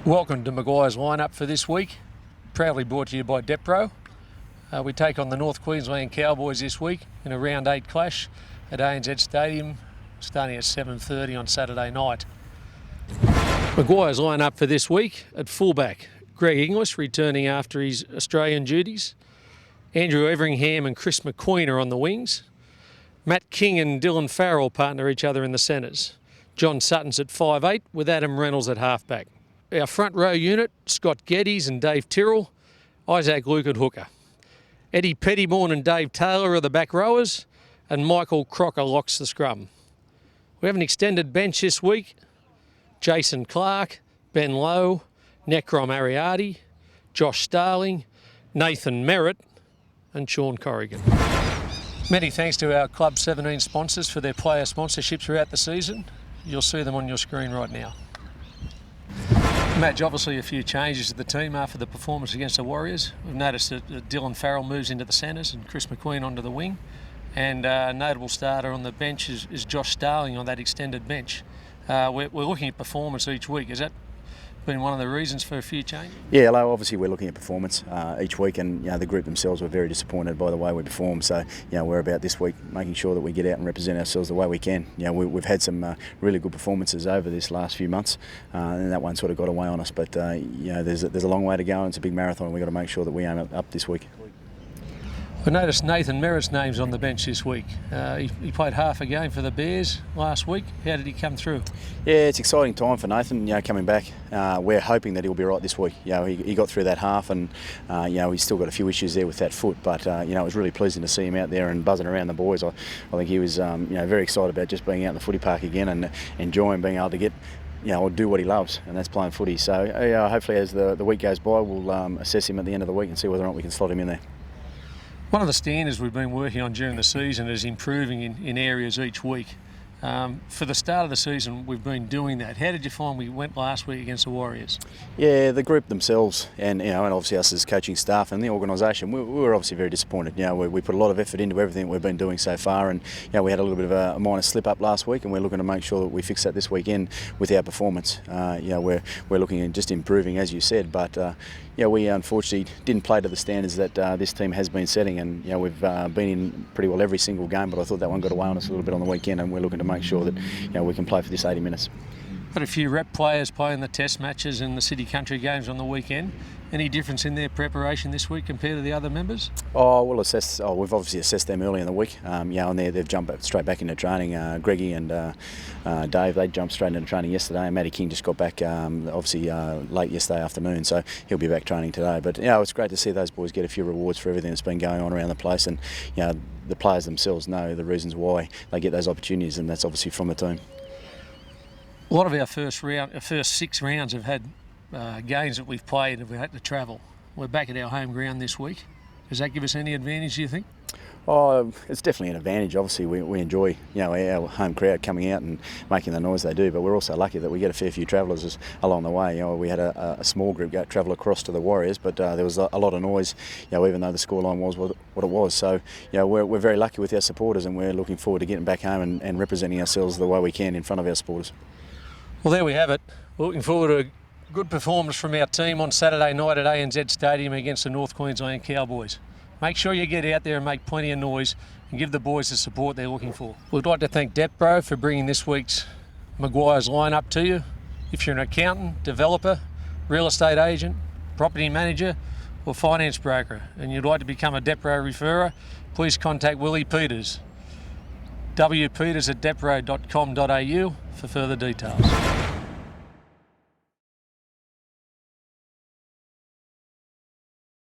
Welcome to Maguire's lineup for this week, proudly brought to you by Depro. We take on the North Queensland Cowboys this week in a round 8 clash at ANZ Stadium, starting at 7:30 on Saturday night. Maguire's lineup for this week: at fullback, Greg Inglis returning after his Australian duties. Andrew Everingham and Chris McQueen are on the wings. Matt King and Dylan Farrell partner each other in the centres. John Sutton's at 5'8", with Adam Reynolds at halfback. Our front row unit: Scott Geddes and Dave Tyrrell, Isaac Luke at hooker. Eddie Pettybourne and Dave Taylor are the back rowers, and Michael Crocker locks the scrum. We have an extended bench this week: Jason Clark, Ben Lowe, Necrom Ariardi, Josh Starling, Nathan Merritt and Sean Corrigan. Many thanks to our Club 17 sponsors for their player sponsorships throughout the season. You'll see them on your screen right now. Madge, obviously a few changes to the team after the performance against the Warriors. We've noticed that Dylan Farrell moves into the centres and Chris McQueen onto the wing. And a notable starter on the bench is Josh Starling on that extended bench. We're looking at performance each week. Has that been one of the reasons for a few changes? Yeah, hello. Obviously, we're looking at performance each week, and the group themselves were very disappointed by the way we performed. So, we're about this week making sure that we get out and represent ourselves the way we can. We've had some really good performances over this last few months, and that one sort of got away on us. But there's a long way to go, and it's a big marathon. We've got to make sure that we aim up this week. I noticed Nathan Merritt's name's on the bench this week. He played half a game for the Bears last week. How did he come through? Yeah, it's an exciting time for Nathan, coming back. We're hoping that he'll be right this week. He got through that half, and he's still got a few issues there with that foot, but it was really pleasing to see him out there and buzzing around the boys. I think he was very excited about just being out in the footy park again and enjoying being able to get or do what he loves, and that's playing footy. So hopefully as the week goes by, we'll assess him at the end of the week and see whether or not we can slot him in there. One of the standards we've been working on during the season is improving in areas each week. For the start of the season, we've been doing that. How did you find we went last week against the Warriors? Yeah, the group themselves and and obviously us as coaching staff and the organisation, we were obviously very disappointed. We put a lot of effort into everything we've been doing so far, and we had a little bit of a minor slip up last week, and we're looking to make sure that we fix that this weekend with our performance. We're looking at just improving, as you said, but we unfortunately didn't play to the standards that this team has been setting, and we've been in pretty well every single game, but I thought that one got away on us a little bit on the weekend, and we're looking to make sure that we can play for this 80 minutes. Had a few rep players playing the test matches and the city country games on the weekend. Any difference in their preparation this week compared to the other members? We've obviously assessed them early in the week. And they've jumped straight back into training. Greggy and Dave, they jumped straight into training yesterday, and Matty King just got back late yesterday afternoon, so he'll be back training today. But it's great to see those boys get a few rewards for everything that's been going on around the place, and the players themselves know the reasons why they get those opportunities, and that's obviously from the team. A lot of our first 6 rounds have had games that we've played and we've had to travel. We're back at our home ground this week. Does that give us any advantage, do you think? It's definitely an advantage. Obviously, we enjoy our home crowd coming out and making the noise they do, but we're also lucky that we get a fair few travellers along the way. We had a small group travel across to the Warriors, but there was a lot of noise, even though the scoreline was what it was. So we're very lucky with our supporters, and we're looking forward to getting back home and representing ourselves the way we can in front of our supporters. Well, there we have it. We're looking forward to a good performance from our team on Saturday night at ANZ Stadium against the North Queensland Cowboys. Make sure you get out there and make plenty of noise and give the boys the support they're looking for. We'd like to thank Depro for bringing this week's Maguire's lineup to you. If you're an accountant, developer, real estate agent, property manager or finance broker and you'd like to become a Depro referrer, please contact Willie Peters. wpeters@depro.com.au for further details.